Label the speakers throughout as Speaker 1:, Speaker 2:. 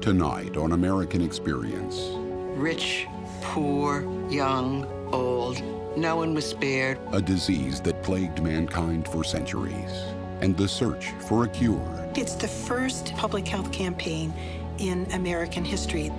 Speaker 1: Tonight on American Experience.
Speaker 2: Rich, poor, young, old, no one was spared.
Speaker 1: A disease that plagued mankind for centuries, and the search for a cure.
Speaker 3: It's the first public health campaign in American history.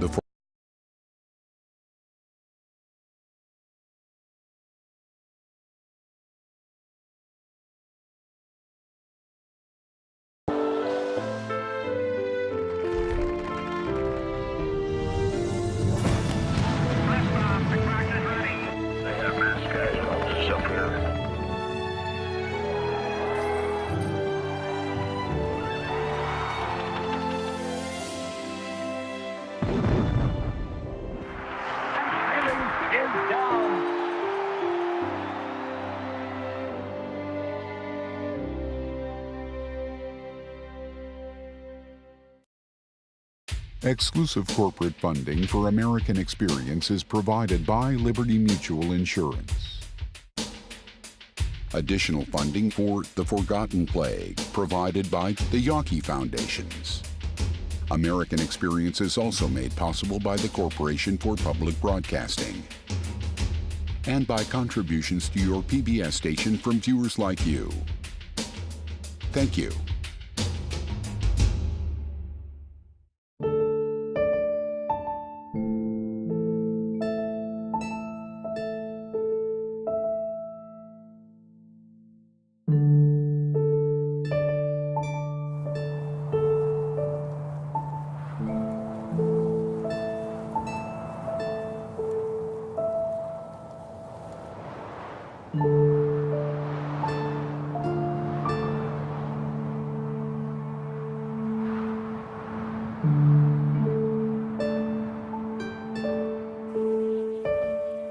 Speaker 1: Exclusive corporate funding for American Experience is provided by Liberty Mutual Insurance. Additional funding for The Forgotten Plague provided by the Yawkey Foundations. American Experience is also made possible by the Corporation for Public Broadcasting and by contributions to your PBS station from viewers like you. Thank you.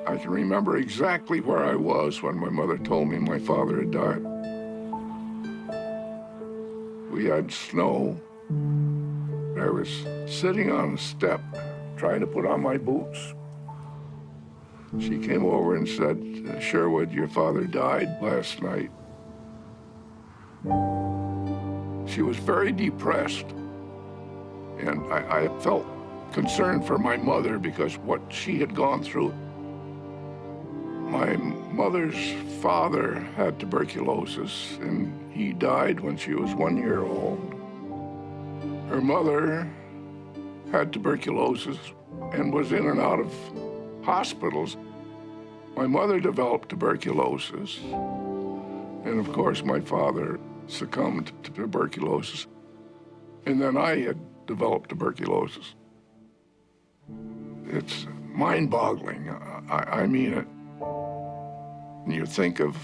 Speaker 4: I can remember exactly where I was when my mother told me my father had died. We had snow. I was sitting on a step trying to put on my boots. She came over and said, "Sherwood, your father died last night." She was very depressed, and I felt concerned for my mother because what she had gone through. My mother's father had tuberculosis, and he died when she was 1 year old. Her mother had tuberculosis and was in and out of hospitals. My mother developed tuberculosis, and of course my father succumbed to tuberculosis, and then I had developed tuberculosis. It's mind-boggling. I mean it. You think of,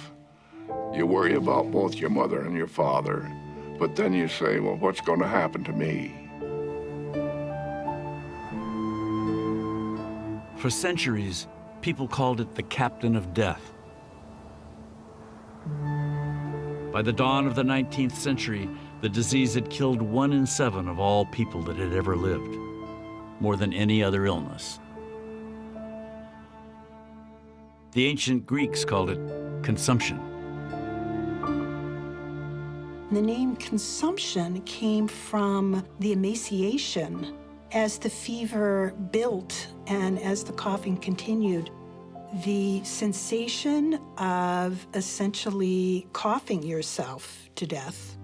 Speaker 4: you worry about both your mother and your father, but then you say, well, what's going to happen to me?
Speaker 5: For centuries, people called it the Captain of Death. By the dawn of the 19th century, the disease had killed 1 in 7 of all people that had ever lived, more than any other illness. The ancient Greeks called it consumption.
Speaker 3: The name consumption came from the emaciation. As the fever built and as the coughing continued, the sensation of essentially coughing yourself to death.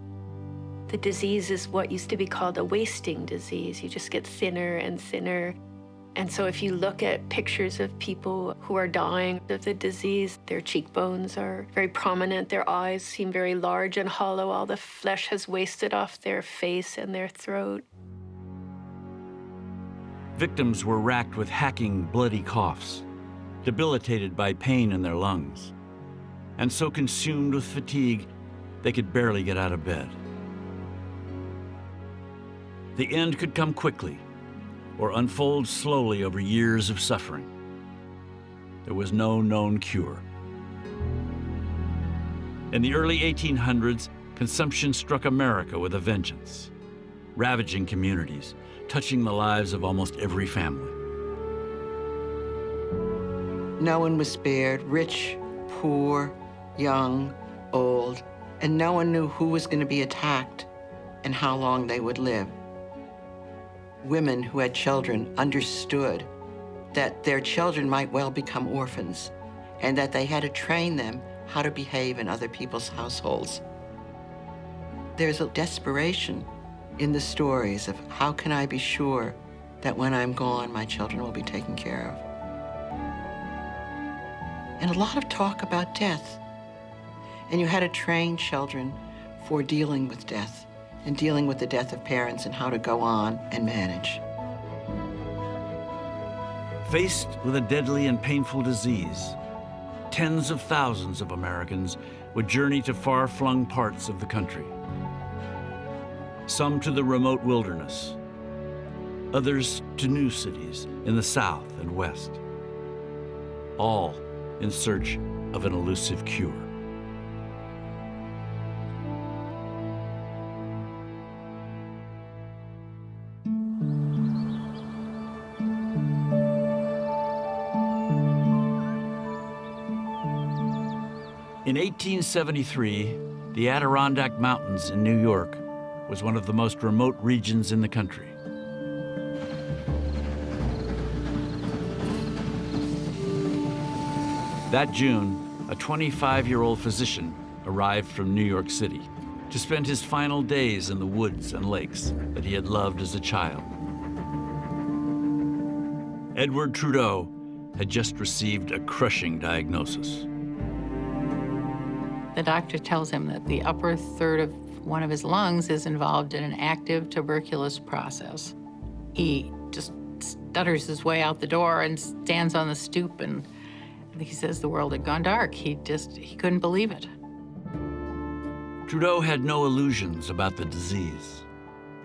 Speaker 6: The disease is what used to be called a wasting disease. You just get thinner and thinner. And so if you look at pictures of people who are dying of the disease, their cheekbones are very prominent, their eyes seem very large and hollow, all the flesh has wasted off their face and their throat.
Speaker 5: Victims were racked with hacking, bloody coughs, debilitated by pain in their lungs, and so consumed with fatigue they could barely get out of bed. The end could come quickly, or unfold slowly over years of suffering. There was no known cure. In the early 1800s, consumption struck America with a vengeance, ravaging communities, touching the lives of almost every family.
Speaker 2: No one was spared, rich, poor, young, old, and no one knew who was going to be attacked and how long they would live. women who had children understood that their children might well become orphans and that they had to train them how to behave in other people's households. There's a desperation in the stories of how can I be sure that when I'm gone, my children will be taken care of. And a lot of talk about death. And you had to train children for dealing with death and dealing with the death of parents and how to go on and manage.
Speaker 5: Faced with a deadly and painful disease, tens of thousands of Americans would journey to far-flung parts of the country. Some to the remote wilderness, others to new cities in the South and West, all in search of an elusive cure. In 1873, the Adirondack Mountains in New York was one of the most remote regions in the country. That June, a 25-year-old physician arrived from New York City to spend his final days in the woods and lakes that he had loved as a child. Edward Trudeau had just received a crushing diagnosis.
Speaker 7: The doctor tells him that the upper third of one of his lungs is involved in an active tuberculous process. He just stutters his way out the door and stands on the stoop, and he says the world had gone dark. He couldn't believe it.
Speaker 5: Trudeau had no illusions about the disease.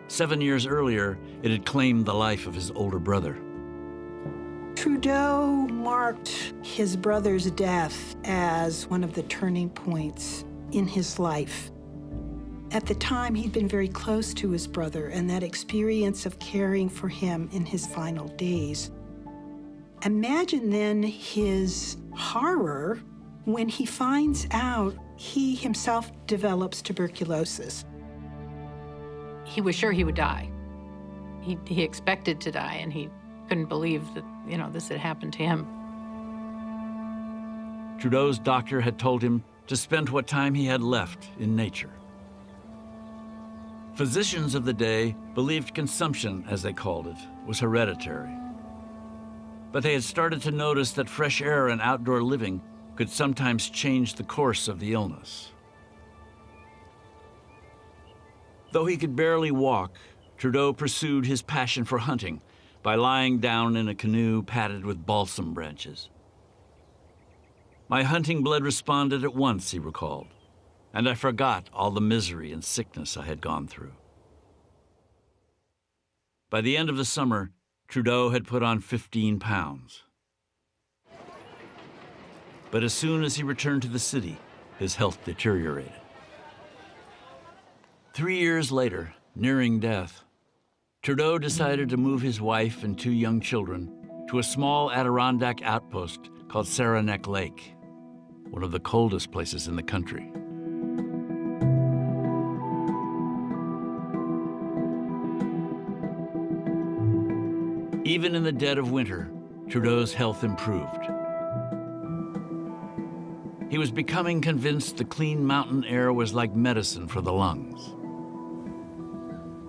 Speaker 5: 7 years earlier, it had claimed the life of his older brother.
Speaker 3: Trudeau marked his brother's death as one of the turning points in his life. At the time, he'd been very close to his brother, and that experience of caring for him in his final days. Imagine then his horror when he finds out he himself develops tuberculosis.
Speaker 7: He was sure he would die. He expected to die, and he couldn't believe that, this had happened to him.
Speaker 5: Trudeau's doctor had told him to spend what time he had left in nature. Physicians of the day believed consumption, as they called it, was hereditary. But they had started to notice that fresh air and outdoor living could sometimes change the course of the illness. Though he could barely walk, Trudeau pursued his passion for hunting by lying down in a canoe padded with balsam branches. My hunting blood responded at once, he recalled, and I forgot all the misery and sickness I had gone through. By the end of the summer, Trudeau had put on 15 pounds. But as soon as he returned to the city, his health deteriorated. 3 years later, nearing death, Trudeau decided to move his wife and 2 young children to a small Adirondack outpost called Saranac Lake, one of the coldest places in the country. Even in the dead of winter, Trudeau's health improved. He was becoming convinced the clean mountain air was like medicine for the lungs.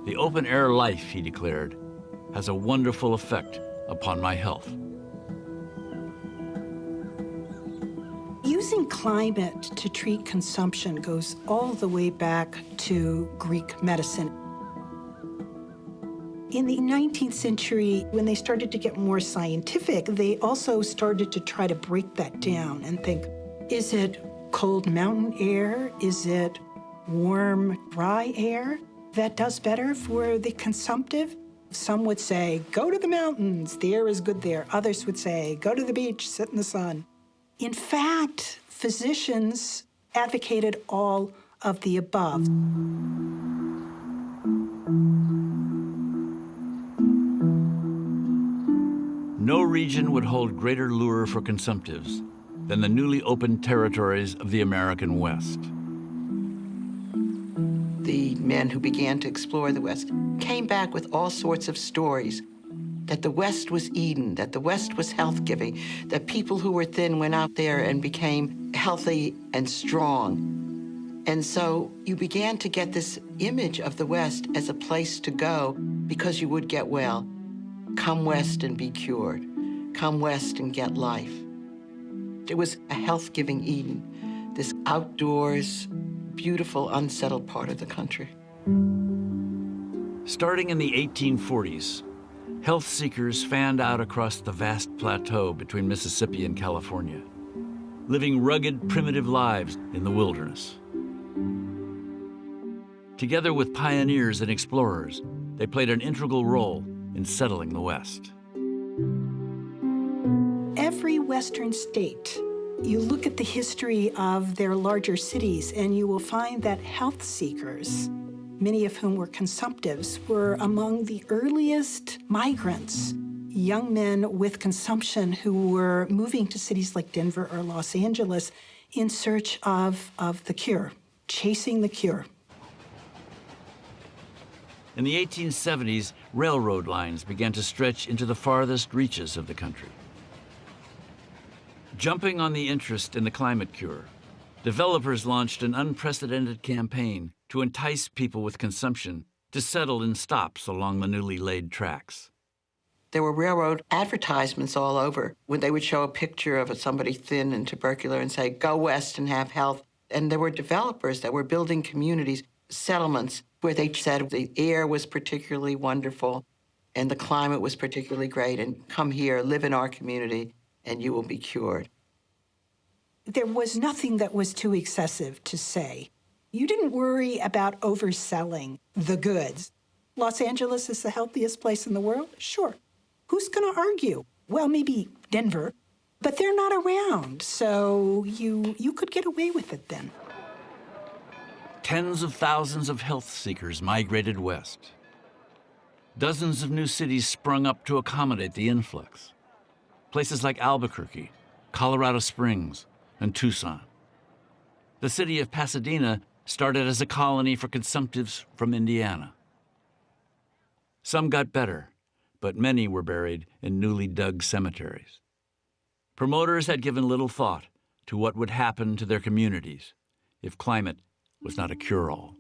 Speaker 5: The open-air life, he declared, has a wonderful effect upon my health.
Speaker 3: Using climate to treat consumption goes all the way back to Greek medicine. In the 19th century, when they started to get more scientific, they also started to try to break that down and think, is it cold mountain air? Is it warm, dry air that does better for the consumptive? Some would say, go to the mountains, the air is good there. Others would say, go to the beach, sit in the sun. In fact, physicians advocated all of the above.
Speaker 5: No region would hold greater lure for consumptives than the newly opened territories of the American West.
Speaker 2: The men who began to explore the West came back with all sorts of stories that the West was Eden, that the West was health-giving, that people who were thin went out there and became healthy and strong. And so you began to get this image of the West as a place to go because you would get well. Come West and be cured. Come West and get life. It was a health-giving Eden, this outdoors, beautiful, unsettled part of the country.
Speaker 5: Starting in the 1840s, health seekers fanned out across the vast plateau between Mississippi and California, living rugged, primitive lives in the wilderness. Together with pioneers and explorers, they played an integral role in settling the West.
Speaker 3: Every Western state, you look at the history of their larger cities, and you will find that health seekers, many of whom were consumptives, were among the earliest migrants, young men with consumption who were moving to cities like Denver or Los Angeles in search of the cure, chasing the cure.
Speaker 5: In the 1870s, railroad lines began to stretch into the farthest reaches of the country. Jumping on the interest in the climate cure, developers launched an unprecedented campaign to entice people with consumption to settle in stops along the newly laid tracks.
Speaker 2: There were railroad advertisements all over when they would show a picture of somebody thin and tubercular and say, go west and have health. And there were developers that were building communities, settlements, where they said the air was particularly wonderful and the climate was particularly great, and come here, live in our community, and you will be cured.
Speaker 3: There was nothing that was too excessive to say. You didn't worry about overselling the goods. Los Angeles is the healthiest place in the world? Sure. Who's going to argue? Well, maybe Denver, but they're not around, so you could get away with it then.
Speaker 5: Tens of thousands of health seekers migrated west. Dozens of new cities sprung up to accommodate the influx. Places like Albuquerque, Colorado Springs, and Tucson. The city of Pasadena started as a colony for consumptives from Indiana. Some got better, but many were buried in newly dug cemeteries. Promoters had given little thought to what would happen to their communities if climate was not a cure-all.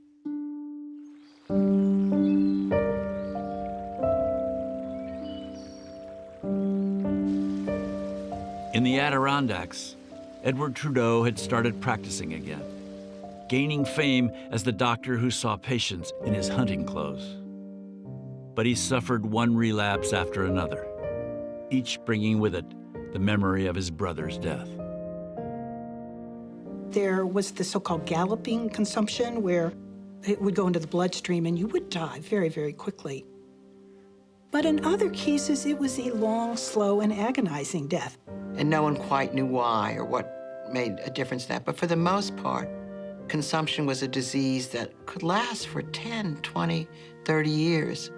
Speaker 5: In the Adirondacks, Edward Trudeau had started practicing again, gaining fame as the doctor who saw patients in his hunting clothes. But he suffered one relapse after another, each bringing with it the memory of his brother's death.
Speaker 3: There was the so-called galloping consumption where it would go into the bloodstream and you would die very, very quickly. But in other cases, it was a long, slow, and agonizing death.
Speaker 2: And no one quite knew why or what made a difference in that. But for the most part, consumption was a disease that could last for 10, 20, 30 years.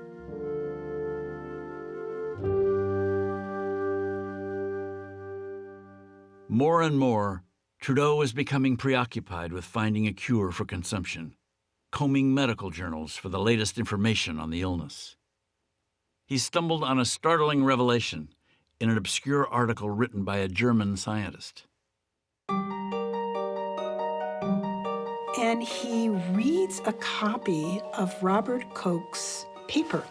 Speaker 5: More and more, Trudeau was becoming preoccupied with finding a cure for consumption, combing medical journals for the latest information on the illness. He stumbled on a startling revelation in an obscure article written by a German scientist.
Speaker 3: And he reads a copy of Robert Koch's paper.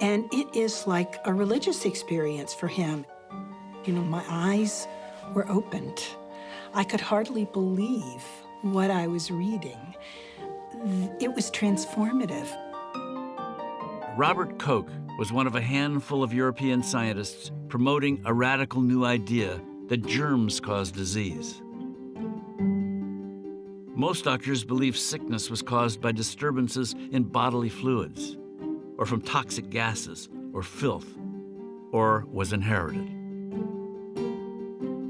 Speaker 3: And it is like a religious experience for him. You know, my eyes were opened. I could hardly believe what I was reading. It was transformative.
Speaker 5: Robert Koch was one of a handful of European scientists promoting a radical new idea that germs cause disease. Most doctors believed sickness was caused by disturbances in bodily fluids, or from toxic gases or filth, or was inherited.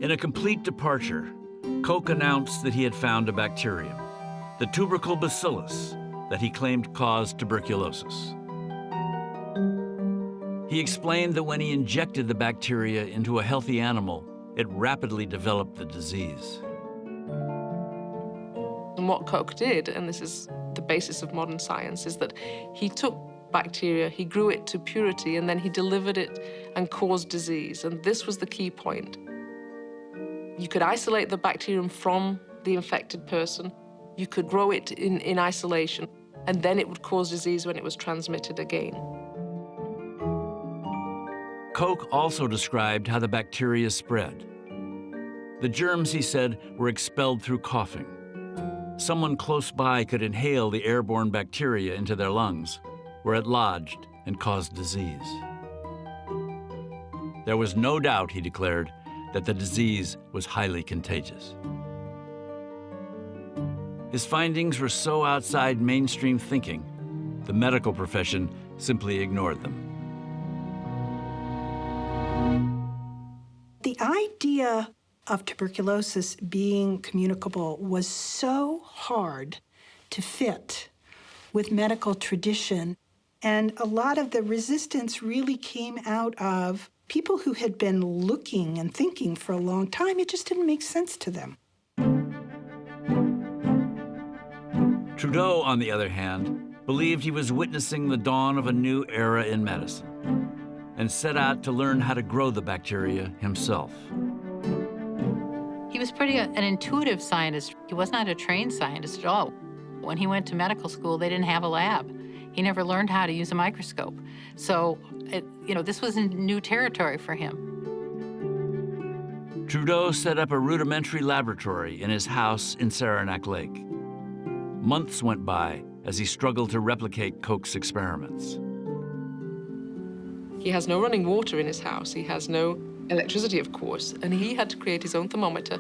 Speaker 5: In a complete departure, Koch announced that he had found a bacterium, the tubercle bacillus, that he claimed caused tuberculosis. He explained that when he injected the bacteria into a healthy animal, it rapidly developed the disease.
Speaker 8: And what Koch did, and this is the basis of modern science, is that he took bacteria, he grew it to purity, and then he delivered it and caused disease. And this was the key point. You could isolate the bacterium from the infected person. You could grow it in isolation, and then it would cause disease when it was transmitted again.
Speaker 5: Koch also described how the bacteria spread. The germs, he said, were expelled through coughing. Someone close by could inhale the airborne bacteria into their lungs, where it lodged and caused disease. There was no doubt, he declared, that the disease was highly contagious. His findings were so outside mainstream thinking, the medical profession simply ignored them.
Speaker 3: The idea of tuberculosis being communicable was so hard to fit with medical tradition, and a lot of the resistance really came out of people who had been looking and thinking for a long time. It just didn't make sense to them.
Speaker 5: Trudeau, on the other hand, believed he was witnessing the dawn of a new era in medicine and set out to learn how to grow the bacteria himself.
Speaker 7: He was an intuitive scientist. He was not a trained scientist at all. When he went to medical school, they didn't have a lab. He never learned how to use a microscope. So, this was new territory for him.
Speaker 5: Trudeau set up a rudimentary laboratory in his house in Saranac Lake. Months went by as he struggled to replicate Koch's experiments.
Speaker 8: He has no running water in his house. He has no electricity, of course, and he had to create his own thermometer,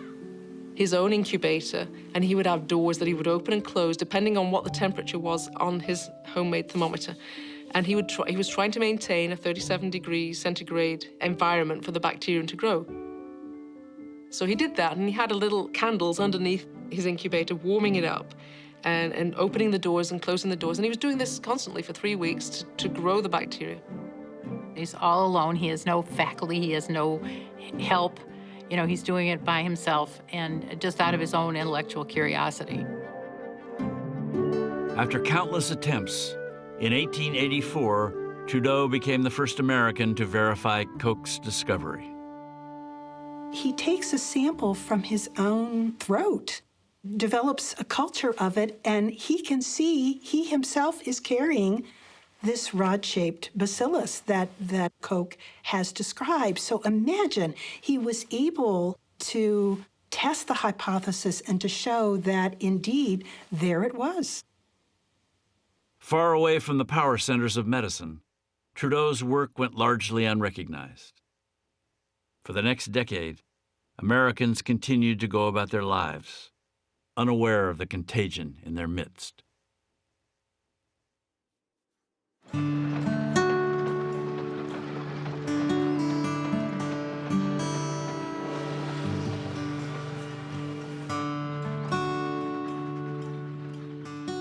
Speaker 8: his own incubator, and he would have doors that he would open and close depending on what the temperature was on his homemade thermometer. And he was trying to maintain a 37 degrees centigrade environment for the bacterium to grow. So he did that, and he had a little candles underneath his incubator warming it up and opening the doors and closing the doors. And he was doing this constantly for 3 weeks to grow the bacteria.
Speaker 7: He's all alone. He has no faculty. He has no help. He's doing it by himself and just out of his own intellectual curiosity.
Speaker 5: After countless attempts, in 1884, Trudeau became the first American to verify Koch's discovery.
Speaker 3: He takes a sample from his own throat, develops a culture of it, and he can see he himself is carrying this rod-shaped bacillus that Koch has described. So imagine he was able to test the hypothesis and to show that indeed there it was.
Speaker 5: Far away from the power centers of medicine, Trudeau's work went largely unrecognized. For the next decade, Americans continued to go about their lives, unaware of the contagion in their midst.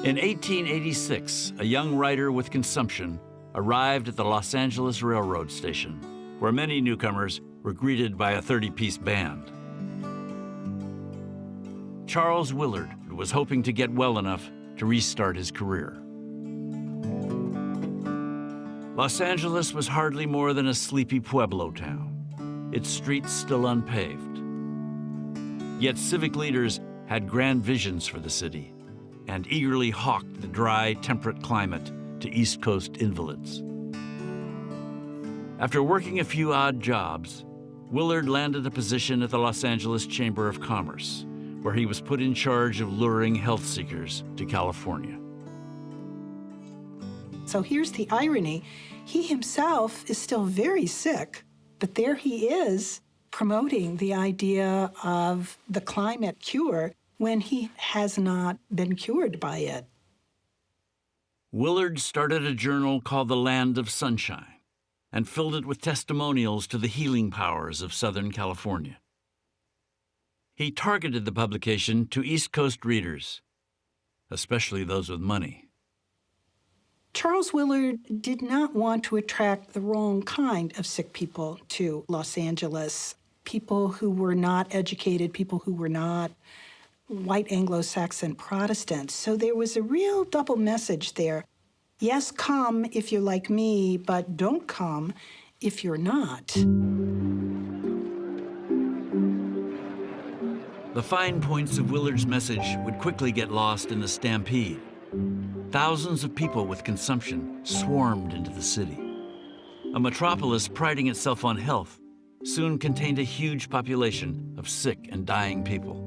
Speaker 5: In 1886, a young writer with consumption arrived at the Los Angeles Railroad Station, where many newcomers were greeted by a 30-piece band. Charles Willard was hoping to get well enough to restart his career. Los Angeles was hardly more than a sleepy Pueblo town, its streets still unpaved. Yet civic leaders had grand visions for the city and eagerly hawked the dry, temperate climate to East Coast invalids. After working a few odd jobs, Willard landed a position at the Los Angeles Chamber of Commerce, where he was put in charge of luring health seekers to California.
Speaker 3: So here's the irony. He himself is still very sick, but there he is promoting the idea of the climate cure when he has not been cured by it.
Speaker 5: Willard started a journal called The Land of Sunshine and filled it with testimonials to the healing powers of Southern California. He targeted the publication to East Coast readers, especially those with money.
Speaker 3: Charles Willard did not want to attract the wrong kind of sick people to Los Angeles, people who were not educated, people who were not white Anglo-Saxon Protestants. So there was a real double message there. Yes, come if you're like me, but don't come if you're not.
Speaker 5: The fine points of Willard's message would quickly get lost in the stampede. Thousands of people with consumption swarmed into the city. A metropolis priding itself on health soon contained a huge population of sick and dying people.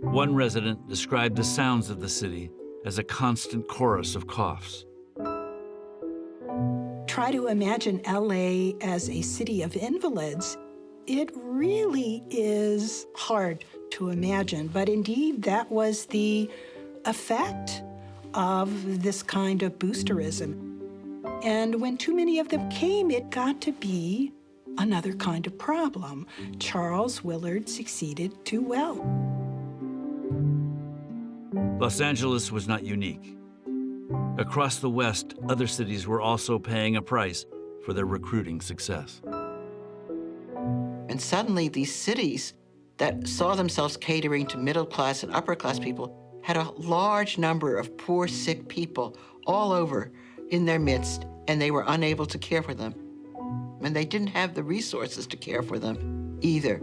Speaker 5: One resident described the sounds of the city as a constant chorus of coughs.
Speaker 3: Try to imagine LA as a city of invalids. It really is hard to imagine, but indeed that was the effect of this kind of boosterism. And when too many of them came, it got to be another kind of problem. Charles Willard succeeded too well.
Speaker 5: Los Angeles was not unique. Across the West, other cities were also paying a price for their recruiting success.
Speaker 2: And suddenly these cities that saw themselves catering to middle-class and upper-class people had a large number of poor, sick people all over in their midst, and they were unable to care for them. And they didn't have the resources to care for them either.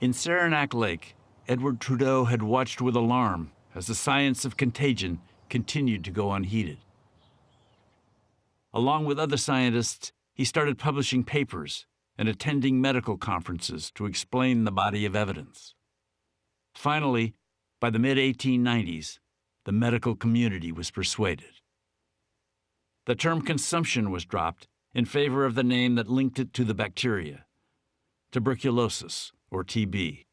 Speaker 5: In Saranac Lake, Edward Trudeau had watched with alarm as the science of contagion continued to go unheeded. Along with other scientists, he started publishing papers and attending medical conferences to explain the body of evidence. Finally, by the mid-1890s, the medical community was persuaded. The term consumption was dropped in favor of the name that linked it to the bacteria, tuberculosis, or TB.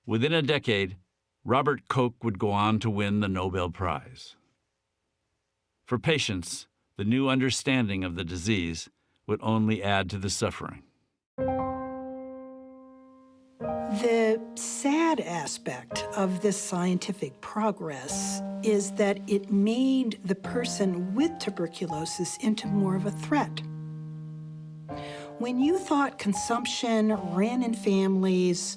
Speaker 5: Within a decade, Robert Koch would go on to win the Nobel Prize. For patients, the new understanding of the disease would only add to the suffering.
Speaker 3: The sad aspect of this scientific progress is that it made the person with tuberculosis into more of a threat. When you thought consumption ran in families,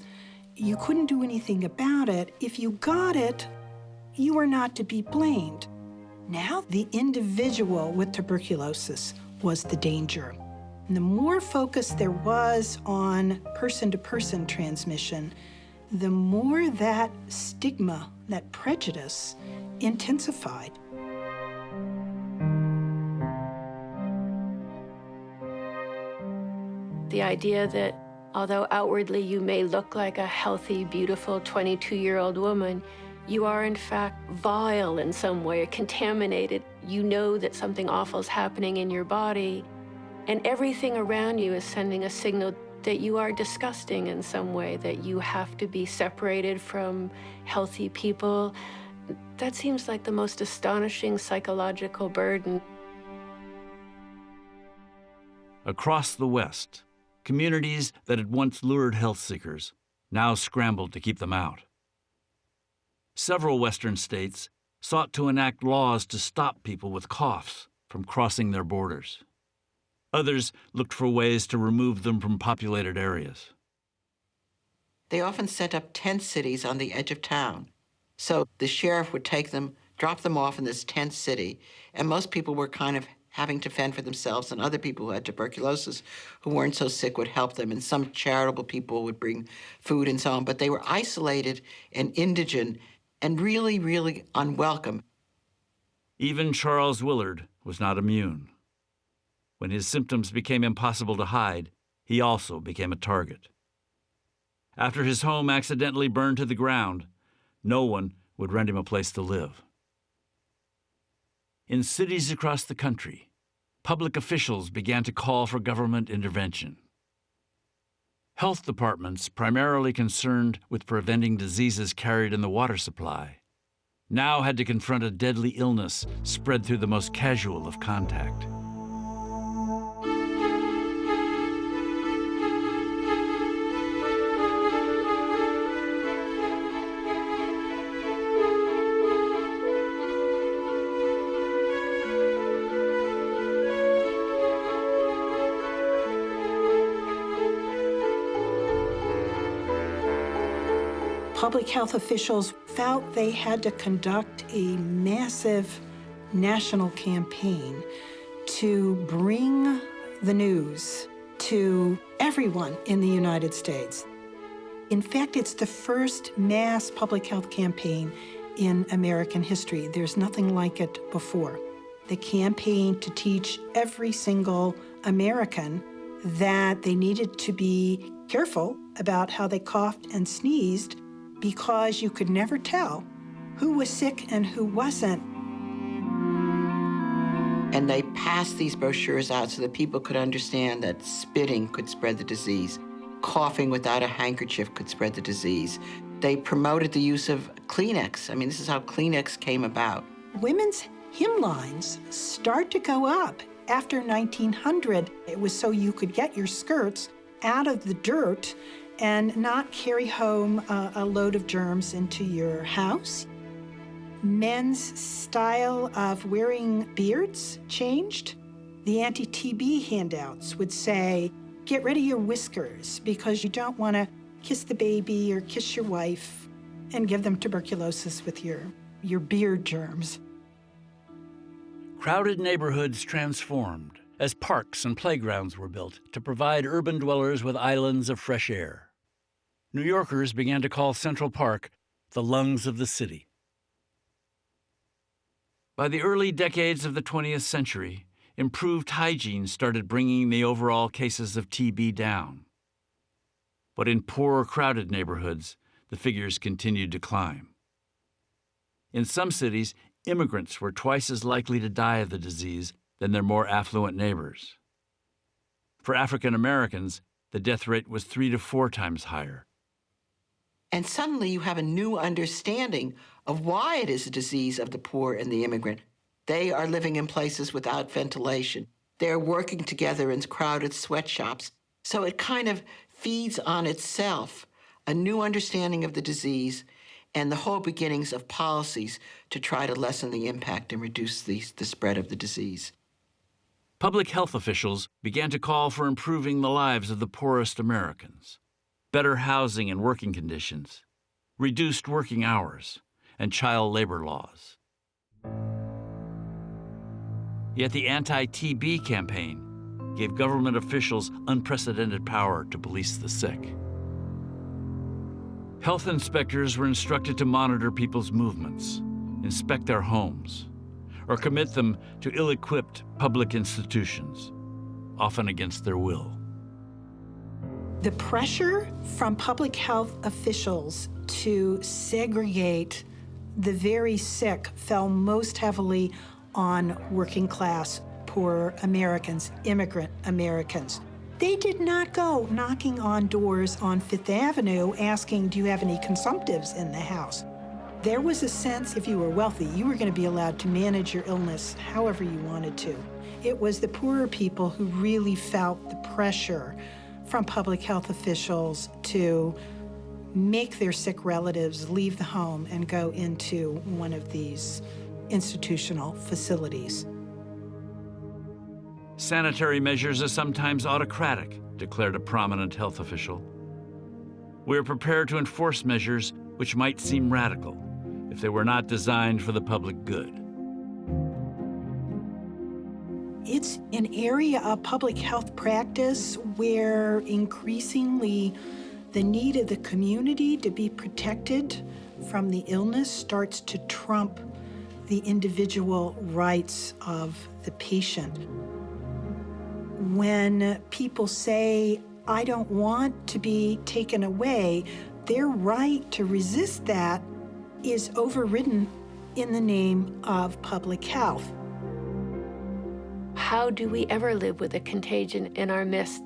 Speaker 3: you couldn't do anything about it. If you got it, you were not to be blamed. Now the individual with tuberculosis was the danger. And the more focus there was on person-to-person transmission, the more that stigma, that prejudice, intensified.
Speaker 6: The idea that although outwardly you may look like a healthy, beautiful 22-year-old woman, you are in fact vile in some way, contaminated. You know that something awful is happening in your body, and everything around you is sending a signal that you are disgusting in some way, that you have to be separated from healthy people. That seems like the most astonishing psychological burden.
Speaker 5: Across the West, communities that had once lured health seekers now scrambled to keep them out. Several Western states sought to enact laws to stop people with coughs from crossing their borders. Others looked for ways to remove them from populated areas.
Speaker 2: They often set up tent cities on the edge of town. So the sheriff would take them, drop them off in this tent city, and most people were kind of having to fend for themselves, and other people who had tuberculosis who weren't so sick would help them, and some charitable people would bring food and so on, but they were isolated and indigent and really, really unwelcome.
Speaker 5: Even Charles Willard was not immune. When his symptoms became impossible to hide, he also became a target. After his home accidentally burned to the ground, no one would rent him a place to live. In cities across the country, public officials began to call for government intervention. Health departments, primarily concerned with preventing diseases carried in the water supply, now had to confront a deadly illness spread through the most casual of contact.
Speaker 3: public health officials felt they had to conduct a massive national campaign to bring the news to everyone in the United States. In fact, it's the first mass public health campaign in American history. There's nothing like it before. The campaign to teach every single American that they needed to be careful about how they coughed and sneezed because you could never tell who was sick and who wasn't.
Speaker 2: And they passed these brochures out so that people could understand that spitting could spread the disease. Coughing without a handkerchief could spread the disease. They promoted the use of Kleenex. I mean, this is how Kleenex came about.
Speaker 3: Women's hemlines start to go up after 1900. It was so you could get your skirts out of the dirt and not carry home a load of germs into your house. Men's style of wearing beards changed. The anti-TB handouts would say, get rid of your whiskers because you don't want to kiss the baby or kiss your wife and give them tuberculosis with your beard germs.
Speaker 5: Crowded neighborhoods transformed as parks and playgrounds were built to provide urban dwellers with islands of fresh air. New Yorkers began to call Central Park the lungs of the city. By the early decades of the 20th century, improved hygiene started bringing the overall cases of TB down. But in poor, crowded neighborhoods, the figures continued to climb. In some cities, immigrants were twice as likely to die of the disease than their more affluent neighbors. For African Americans, the death rate was 3 to 4 times higher.
Speaker 2: And suddenly you have a new understanding of why it is a disease of the poor and the immigrant. They are living in places without ventilation. They're working together in crowded sweatshops. So it kind of feeds on itself a new understanding of the disease and the whole beginnings of policies to try to lessen the impact and reduce the spread of the disease.
Speaker 5: Public health officials began to call for improving the lives of the poorest Americans, better housing and working conditions, reduced working hours, and child labor laws. Yet the anti-TB campaign gave government officials unprecedented power to police the sick. Health inspectors were instructed to monitor people's movements, inspect their homes, or commit them to ill-equipped public institutions, often against their will.
Speaker 3: The pressure from public health officials to segregate the very sick fell most heavily on working class, poor Americans, immigrant Americans. They did not go knocking on doors on Fifth Avenue asking, do you have any consumptives in the house? There was a sense if you were wealthy, you were going to be allowed to manage your illness however you wanted to. It was the poorer people who really felt the pressure from public health officials to make their sick relatives leave the home and go into one of these institutional facilities.
Speaker 5: Sanitary measures are sometimes autocratic, declared a prominent health official. We are prepared to enforce measures which might seem radical if they were not designed for the public good.
Speaker 3: It's an area of public health practice where increasingly the need of the community to be protected from the illness starts to trump the individual rights of the patient. When people say, I don't want to be taken away, their right to resist that is overridden in the name of public health.
Speaker 6: How do we ever live with a contagion in our midst?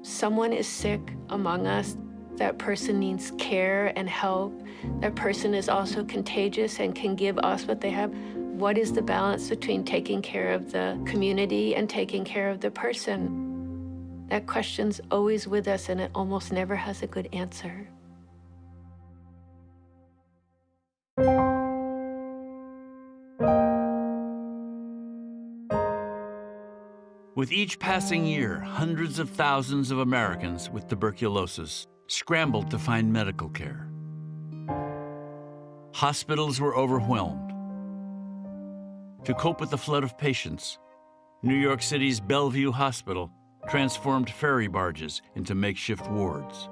Speaker 6: Someone is sick among us. That person needs care and help. That person is also contagious and can give us what they have. What is the balance between taking care of the community and taking care of the person? That question's always with us, and it almost never has a good answer.
Speaker 5: With each passing year, hundreds of thousands of Americans with tuberculosis scrambled to find medical care. Hospitals were overwhelmed. To cope with the flood of patients, New York City's Bellevue Hospital transformed ferry barges into makeshift wards.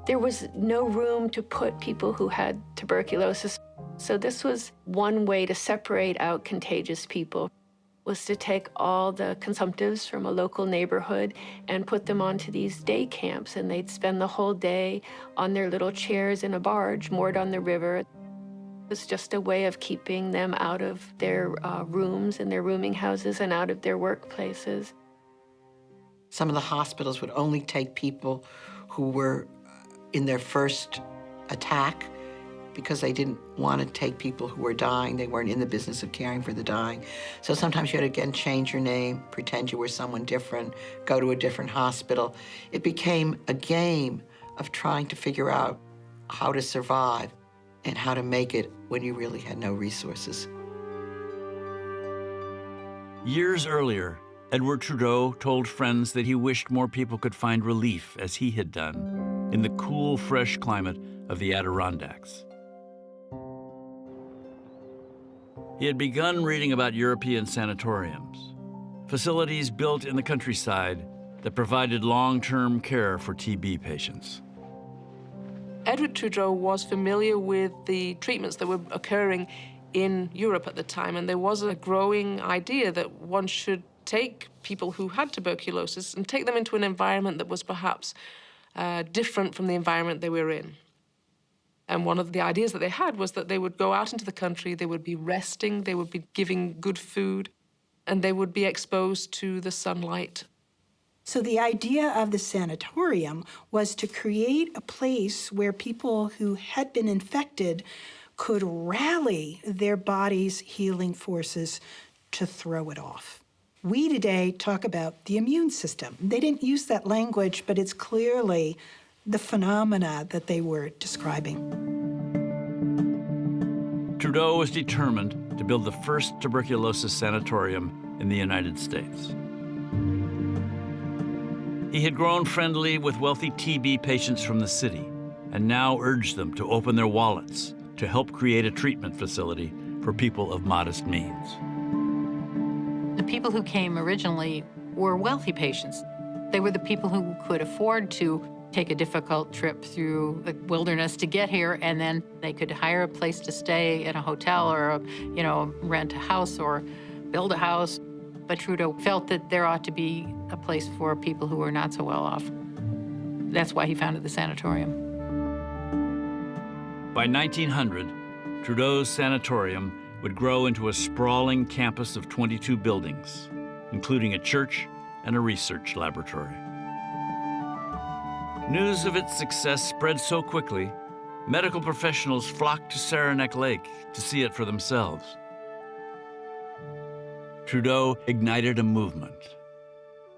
Speaker 6: There was no room to put people who had tuberculosis. So this was one way to separate out contagious people, was to take all the consumptives from a local neighborhood and put them onto these day camps, and they'd spend the whole day on their little chairs in a barge moored on the river. It was just a way of keeping them out of their rooms and their rooming houses and out of their workplaces.
Speaker 2: Some of the hospitals would only take people who were in their first attack because they didn't want to take people who were dying. They weren't in the business of caring for the dying. So sometimes you had to, again, change your name, pretend you were someone different, go to a different hospital. It became a game of trying to figure out how to survive and how to make it when you really had no resources.
Speaker 5: Years earlier, Edward Trudeau told friends that he wished more people could find relief, as he had done, in the cool, fresh climate of the Adirondacks. He had begun reading about European sanatoriums, facilities built in the countryside that provided long-term care for TB patients.
Speaker 8: Edward Trudeau was familiar with the treatments that were occurring in Europe at the time, and there was a growing idea that one should take people who had tuberculosis and take them into an environment that was perhaps different from the environment they were in. And one of the ideas that they had was that they would go out into the country, they would be resting, they would be giving good food, and they would be exposed to the sunlight.
Speaker 3: So the idea of the sanatorium was to create a place where people who had been infected could rally their body's healing forces to throw it off. We today talk about the immune system. They didn't use that language, but it's clearly the phenomena that they were describing.
Speaker 5: Trudeau was determined to build the first tuberculosis sanatorium in the United States. He had grown friendly with wealthy TB patients from the city and now urged them to open their wallets to help create a treatment facility for people of modest means.
Speaker 7: The people who came originally were wealthy patients. They were the people who could afford to take a difficult trip through the wilderness to get here, and then they could hire a place to stay in a hotel or, rent a house or build a house. But Trudeau felt that there ought to be a place for people who were not so well off. That's why he founded the sanatorium.
Speaker 5: By 1900, Trudeau's sanatorium would grow into a sprawling campus of 22 buildings, including a church and a research laboratory. News of its success spread so quickly, medical professionals flocked to Saranac Lake to see it for themselves. Trudeau ignited a movement.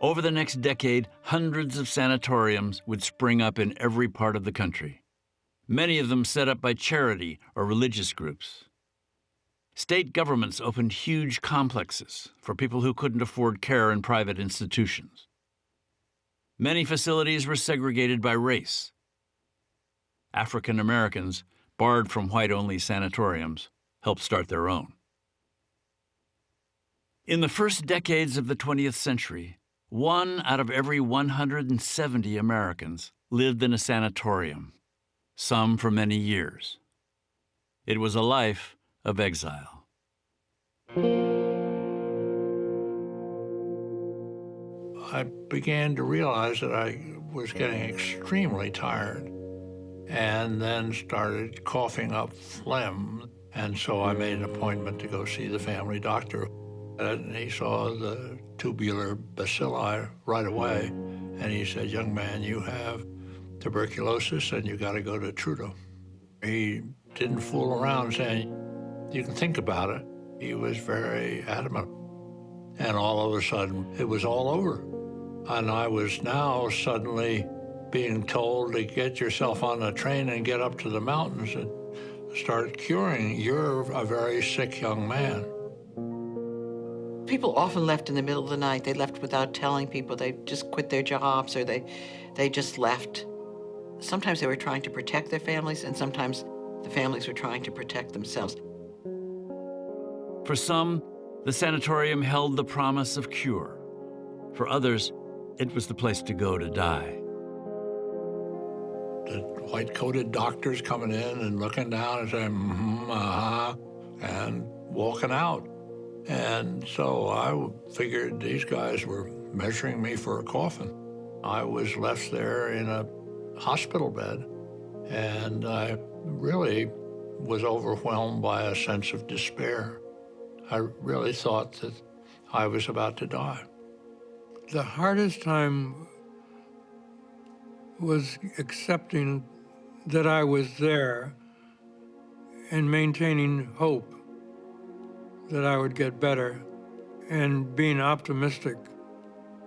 Speaker 5: Over the next decade, hundreds of sanatoriums would spring up in every part of the country, many of them set up by charity or religious groups. State governments opened huge complexes for people who couldn't afford care in private institutions. Many facilities were segregated by race. African Americans, barred from white-only sanatoriums, helped start their own. In the first decades of the 20th century, 1 out of every 170 Americans lived in a sanatorium, some for many years. It was a life of exile.
Speaker 9: I began to realize that I was getting extremely tired and then started coughing up phlegm. And so I made an appointment to go see the family doctor. And he saw the tubular bacilli right away. And he said, "Young man, you have tuberculosis and you got to go to Trudeau." He didn't fool around saying, "You can think about it." He was very adamant. And all of a sudden, it was all over. And I was now suddenly being told to get yourself on a train and get up to the mountains and start curing. You're a very sick young man.
Speaker 2: People often left in the middle of the night. They left without telling people. They just quit their jobs or they just left. Sometimes they were trying to protect their families, and sometimes The families were trying to protect themselves.
Speaker 5: For some, the sanatorium held the promise of cure. For others, it was the place to go to die.
Speaker 9: The white-coated doctors coming in and looking down and saying, and walking out. And so I figured these guys were measuring me for a coffin. I was left there in a hospital bed, and I really was overwhelmed by a sense of despair. I really thought that I was about to die.
Speaker 10: The hardest time was accepting that I was there and maintaining hope that I would get better and being optimistic.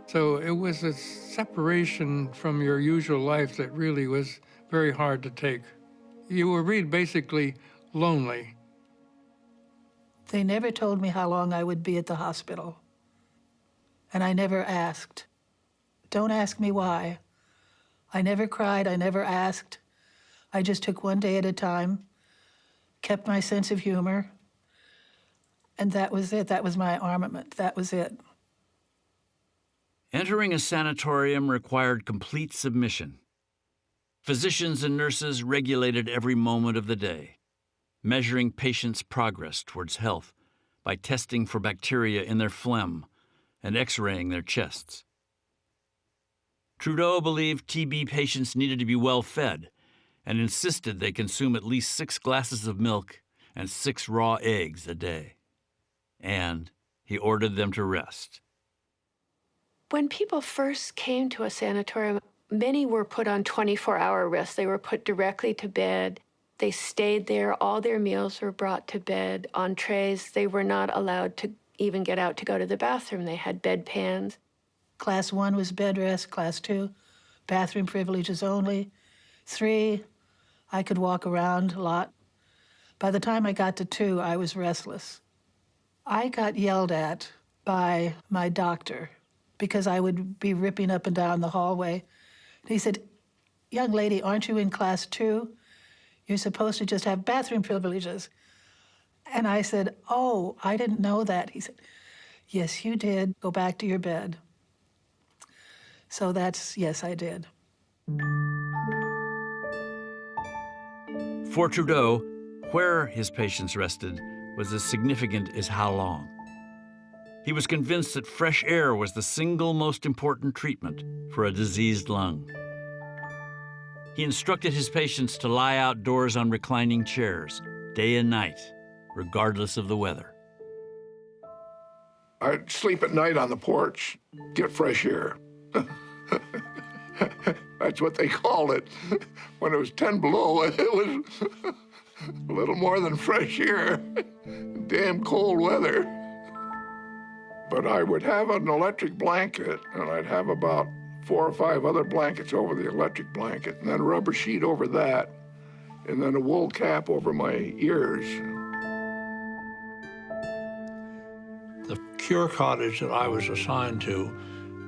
Speaker 10: So it was a separation from your usual life that really was very hard to take. You were really basically lonely.
Speaker 11: They never told me how long I would be at the hospital. And I never asked. Don't ask me why. I never cried, I never asked. I just took one day at a time, kept my sense of humor, and that was it. That was my armament. That was it.
Speaker 5: Entering a sanatorium required complete submission. Physicians and nurses regulated every moment of the day, measuring patients' progress towards health by testing for bacteria in their phlegm and x-raying their chests. Trudeau believed TB patients needed to be well fed and insisted they consume at least 6 glasses of milk and 6 raw eggs a day. And he ordered them to rest.
Speaker 6: When people first came to a sanatorium, many were put on 24-hour rest. They were put directly to bed. They stayed there. All their meals were brought to bed on trays. They were not allowed to even get out to go to the bathroom. They had bedpans.
Speaker 11: Class 1 was bed rest, Class 2, bathroom privileges only. 3, I could walk around a lot. By the time I got to 2, I was restless. I got yelled at by my doctor because I would be ripping up and down the hallway. He said, "Young lady, aren't you in Class 2? You're supposed to just have bathroom privileges." And I said, "Oh, I didn't know that." He said, "Yes, you did. Go back to your bed." So that's, yes, I did.
Speaker 5: For Trudeau, where his patients rested was as significant as how long. He was convinced that fresh air was the single most important treatment for a diseased lung. He instructed his patients to lie outdoors on reclining chairs, day and night, regardless of the weather.
Speaker 4: I'd sleep at night on the porch, get fresh air. That's what they called it. When it was 10 below, it was a little more than fresh air. Damn cold weather. But I would have an electric blanket, and I'd have about 4 or 5 other blankets over the electric blanket, and then a rubber sheet over that, and then a wool cap over my ears.
Speaker 9: The cure cottage that I was assigned to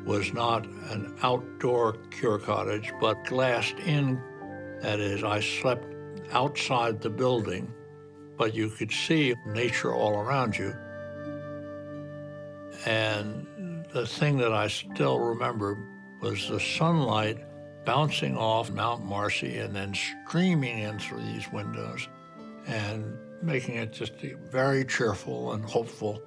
Speaker 9: was not an outdoor cure cottage, but glassed in. That is, I slept outside the building, but you could see nature all around you. And the thing that I still remember was the sunlight bouncing off Mount Marcy and then streaming in through these windows and making it just very cheerful and hopeful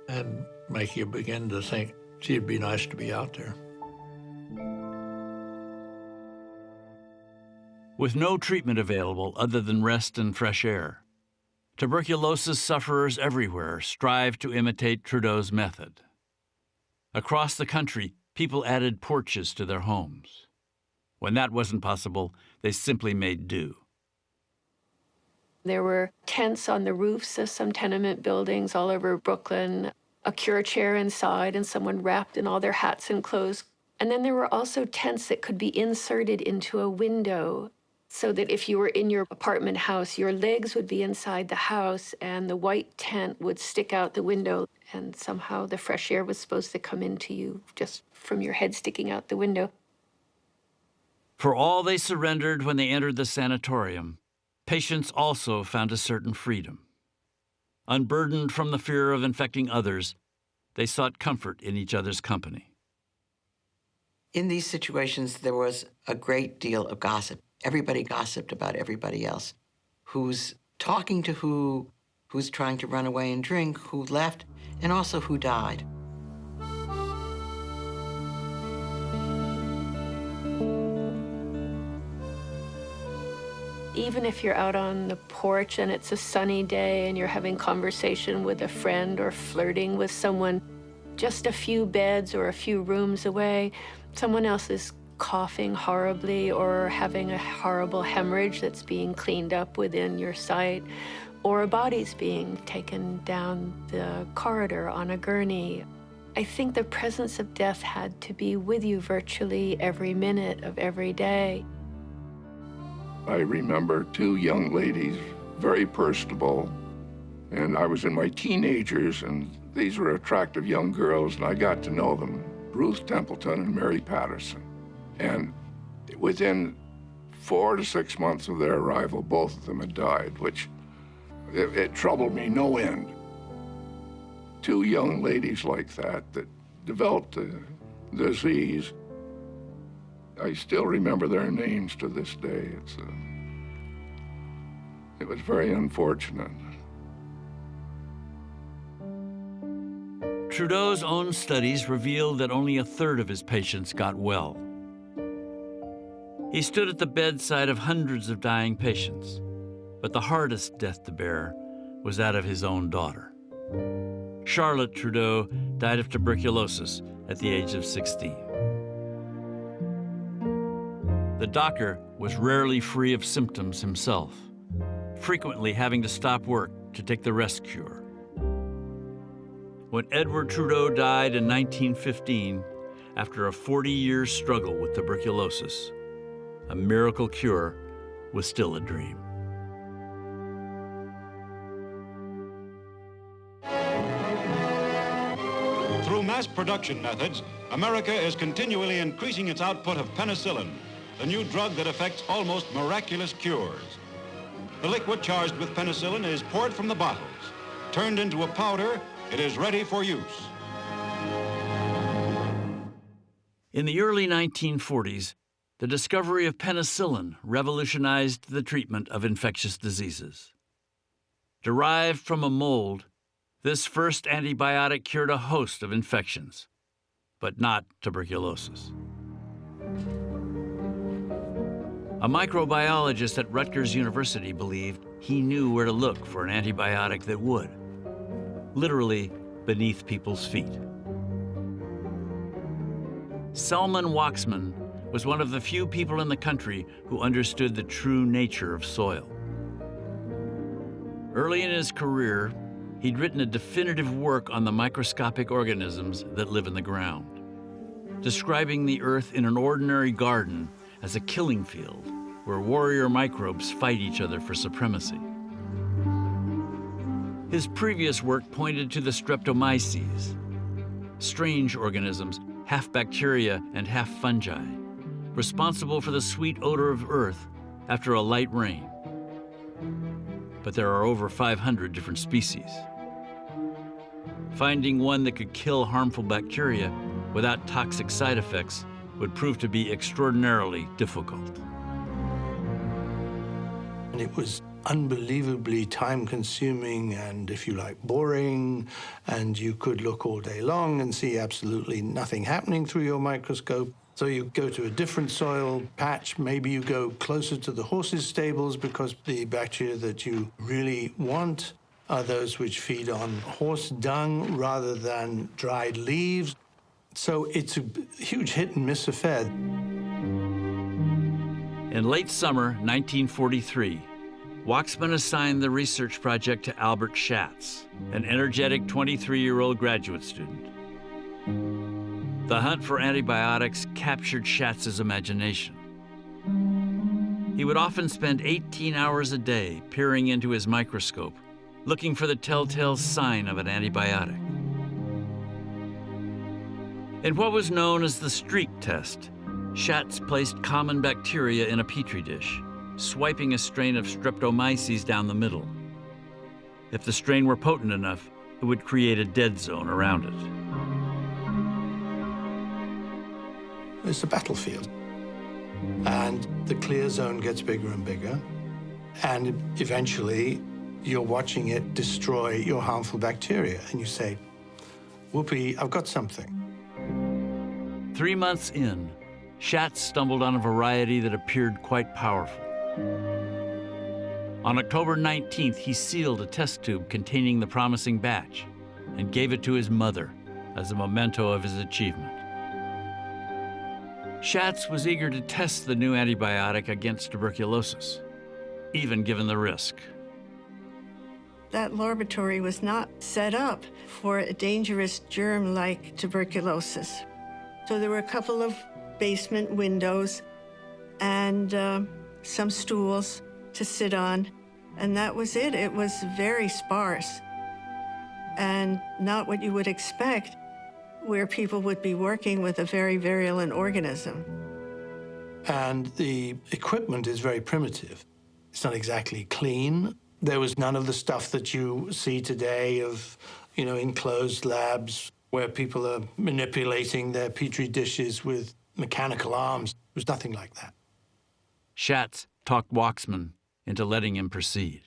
Speaker 9: and make you begin to think, gee, it'd be nice to be out there.
Speaker 5: With no treatment available other than rest and fresh air, tuberculosis sufferers everywhere strive to imitate Trudeau's method. Across the country, people added porches to their homes. When that wasn't possible, they simply made do.
Speaker 6: There were tents on the roofs of some tenement buildings all over Brooklyn, a cure chair inside, and someone wrapped in all their hats and clothes. And then there were also tents that could be inserted into a window so that if you were in your apartment house, your legs would be inside the house and the white tent would stick out the window, and somehow the fresh air was supposed to come into you just from your head sticking out the window.
Speaker 5: For all they surrendered when they entered the sanatorium, patients also found a certain freedom. Unburdened from the fear of infecting others, they sought comfort in each other's company.
Speaker 2: In these situations, there was a great deal of gossip. Everybody gossiped about everybody else. Who's talking to who, who's trying to run away and drink, who left, and also who died.
Speaker 6: Even if you're out on the porch and it's a sunny day and you're having conversation with a friend or flirting with someone, just a few beds or a few rooms away, someone else is coughing horribly or having a horrible hemorrhage that's being cleaned up within your sight, or a body's being taken down the corridor on a gurney. I think the presence of death had to be with you virtually every minute of every day.
Speaker 4: I remember two young ladies, very personable, and I was in my teenagers, and these were attractive young girls, and I got to know them, Ruth Templeton and Mary Patterson. And within 4 to 6 months of their arrival, both of them had died, which it troubled me no end. Two young ladies like that developed the disease. I still remember their names to this day. It was very unfortunate.
Speaker 5: Trudeau's own studies revealed that only 1/3 of his patients got well. He stood at the bedside of hundreds of dying patients, but the hardest death to bear was that of his own daughter. Charlotte Trudeau died of tuberculosis at the age of 16. The doctor was rarely free of symptoms himself, frequently having to stop work to take the rest cure. When Edward Trudeau died in 1915, after a 40-year struggle with tuberculosis, a miracle cure was still a dream.
Speaker 12: Through mass production methods, America is continually increasing its output of penicillin, the new drug that effects almost miraculous cures. The liquid charged with penicillin is poured from the bottles. Turned into a powder, it is ready for use.
Speaker 5: In the early 1940s, the discovery of penicillin revolutionized the treatment of infectious diseases. Derived from a mold, this first antibiotic cured a host of infections, but not tuberculosis. A microbiologist at Rutgers University believed he knew where to look for an antibiotic that would, literally beneath people's feet. Selman Waksman was one of the few people in the country who understood the true nature of soil. Early in his career, he'd written a definitive work on the microscopic organisms that live in the ground, describing the earth in an ordinary garden as a killing field where warrior microbes fight each other for supremacy. His previous work pointed to the streptomyces, strange organisms, half bacteria and half fungi, responsible for the sweet odor of earth after a light rain. But there are over 500 different species. Finding one that could kill harmful bacteria without toxic side effects would prove to be extraordinarily difficult.
Speaker 13: And it was unbelievably time-consuming and, if you like, boring, and you could look all day long and see absolutely nothing happening through your microscope. So you go to a different soil patch, maybe you go closer to the horses' stables because the bacteria that you really want are those which feed on horse dung rather than dried leaves. So it's a huge hit and miss affair.
Speaker 5: In late summer 1943, Waksman assigned the research project to Albert Schatz, an energetic 23-year-old graduate student. The hunt for antibiotics captured Schatz's imagination. He would often spend 18 hours a day peering into his microscope, looking for the telltale sign of an antibiotic. In what was known as the streak test, Schatz placed common bacteria in a petri dish, swiping a strain of streptomyces down the middle. If the strain were potent enough, it would create a dead zone around it.
Speaker 13: It's a battlefield. And the clear zone gets bigger and bigger. And eventually, you're watching it destroy your harmful bacteria. And you say, whoopee, I've got something.
Speaker 5: 3 months in, Schatz stumbled on a variety that appeared quite powerful. On October 19th, he sealed a test tube containing the promising batch and gave it to his mother as a memento of his achievement. Schatz was eager to test the new antibiotic against tuberculosis, even given the risk.
Speaker 14: That laboratory was not set up for a dangerous germ like tuberculosis. So there were a couple of basement windows and some stools to sit on, and that was it. It was very sparse and not what you would expect where people would be working with a very virulent organism.
Speaker 13: And the equipment is very primitive. It's not exactly clean. There was none of the stuff that you see today of, enclosed labs where people are manipulating their petri dishes with mechanical arms. There was nothing like that.
Speaker 5: Schatz talked Waxman into letting him proceed.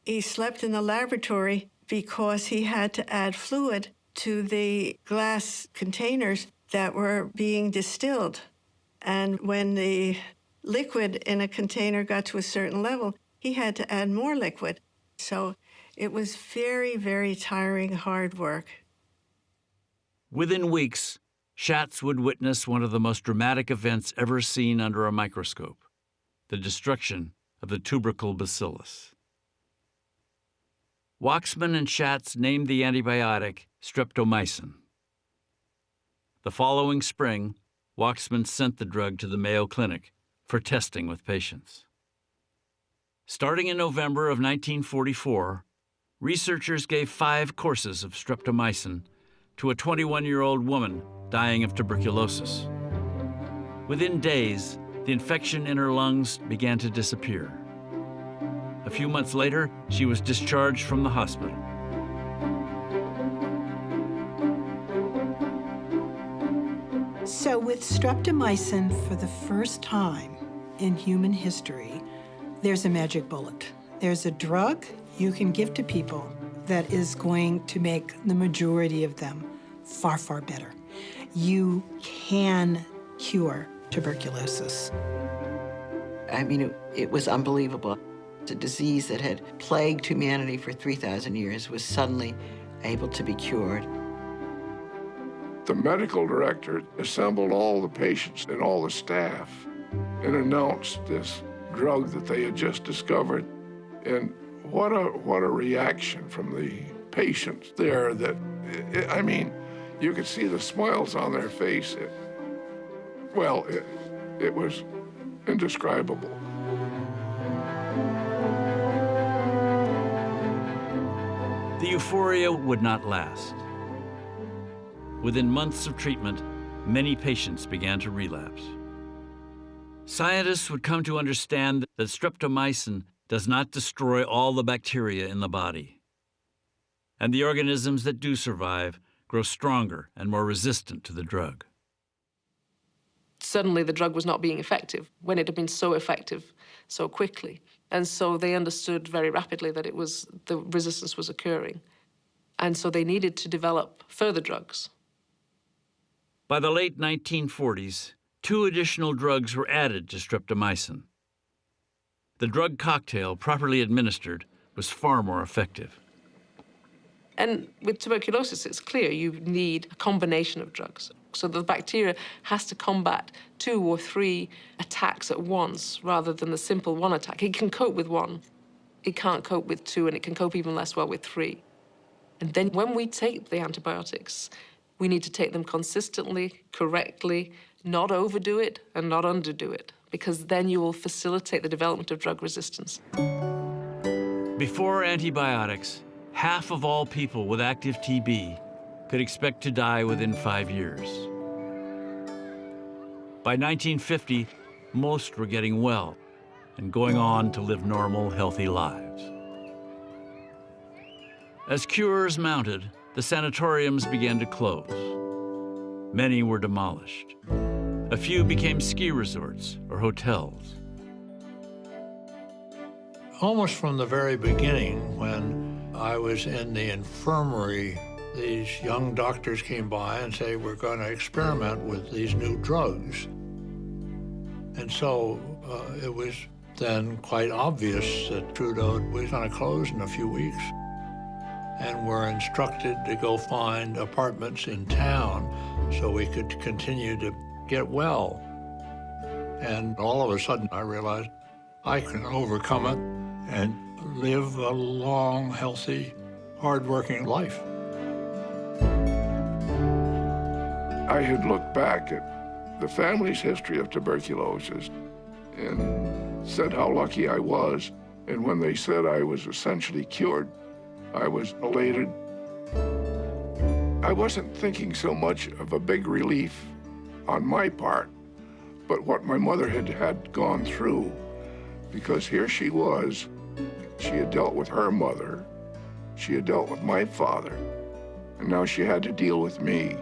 Speaker 14: He slept in the laboratory because he had to add fluid to the glass containers that were being distilled. And when the liquid in a container got to a certain level, he had to add more liquid. So it was very, very tiring, hard work.
Speaker 5: Within weeks, Schatz would witness one of the most dramatic events ever seen under a microscope, the destruction of the tubercle bacillus. Waxman and Schatz named the antibiotic streptomycin. The following spring, Waxman sent the drug to the Mayo Clinic for testing with patients. Starting in November of 1944, researchers gave 5 courses of streptomycin to a 21-year-old woman dying of tuberculosis. Within days, the infection in her lungs began to disappear. A few months later, she was discharged from the hospital.
Speaker 3: So with streptomycin, for the first time in human history, there's a magic bullet. There's a drug you can give to people that is going to make the majority of them far, far better. You can cure tuberculosis.
Speaker 2: I mean, it was unbelievable. A disease that had plagued humanity for 3,000 years was suddenly able to be cured.
Speaker 4: The medical director assembled all the patients and all the staff and announced this drug that they had just discovered. And what a reaction from the patients there that, you could see the smiles on their face. It was indescribable.
Speaker 5: The euphoria would not last. Within months of treatment, many patients began to relapse. Scientists would come to understand that streptomycin does not destroy all the bacteria in the body. And the organisms that do survive grow stronger and more resistant to the drug.
Speaker 8: Suddenly, the drug was not being effective when it had been so effective so quickly. And so they understood very rapidly that the resistance was occurring. And so they needed to develop further drugs.
Speaker 5: By the late 1940s, 2 additional drugs were added to streptomycin. The drug cocktail, properly administered, was far more effective.
Speaker 8: And with tuberculosis, it's clear you need a combination of drugs. So the bacteria has to combat 2 or 3 attacks at once rather than the simple one attack. It can cope with 1. It can't cope with 2, and it can cope even less well with 3. And then when we take the antibiotics, we need to take them consistently, correctly, not overdo it and not underdo it, because then you will facilitate the development of drug resistance.
Speaker 5: Before antibiotics, half of all people with active TB could expect to die within 5 years. By 1950, most were getting well, and going on to live normal, healthy lives. As cures mounted, the sanatoriums began to close. Many were demolished. A few became ski resorts or hotels.
Speaker 9: Almost from the very beginning, when I was in the infirmary, these young doctors came by and say, we're going to experiment with these new drugs. And so it was then quite obvious that Trudeau was going to close in a few weeks. And we're instructed to go find apartments in town so we could continue to get well. And all of a sudden I realized I can overcome it and live a long, healthy, hard-working life.
Speaker 4: I had looked back at the family's history of tuberculosis and said how lucky I was. And when they said I was essentially cured, I was elated. I wasn't thinking so much of a big relief on my part, but what my mother had gone through, because here she was. She had dealt with her mother. She had dealt with my father. And now she had to deal with me.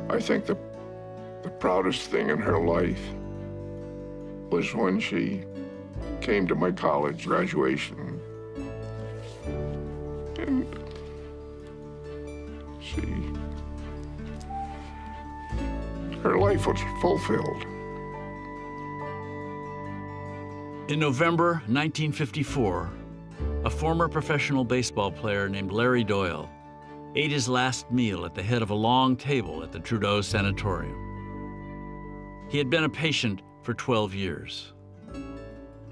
Speaker 4: I think the proudest thing in her life was when she came to my college graduation. And her life was fulfilled.
Speaker 5: In November 1954, a former professional baseball player named Larry Doyle ate his last meal at the head of a long table at the Trudeau Sanatorium. He had been a patient for 12 years.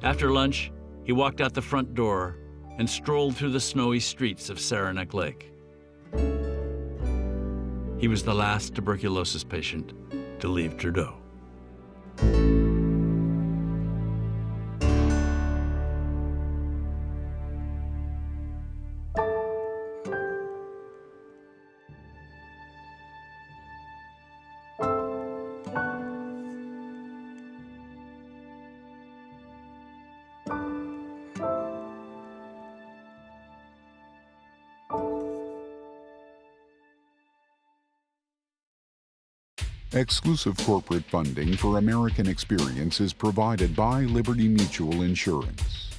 Speaker 5: After lunch, he walked out the front door and strolled through the snowy streets of Saranac Lake. He was the last tuberculosis patient to leave Trudeau.
Speaker 1: Exclusive corporate funding for American Experience is provided by Liberty Mutual Insurance.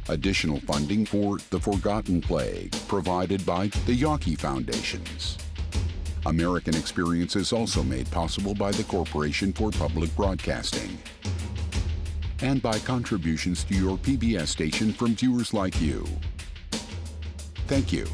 Speaker 1: Additional funding for The Forgotten Plague provided by the Yawkey Foundations. American Experience is also made possible by the Corporation for Public Broadcasting and by contributions to your PBS station from viewers like you. Thank you.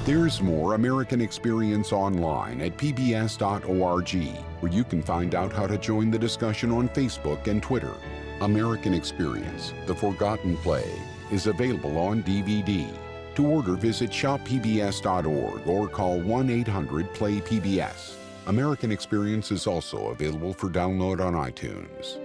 Speaker 1: There's more American Experience online at pbs.org, where you can find out how to join the discussion on Facebook and Twitter. American Experience, The Forgotten Plague, is available on DVD. To order, visit shoppbs.org or call 1-800-PLAY-PBS. American Experience is also available for download on iTunes.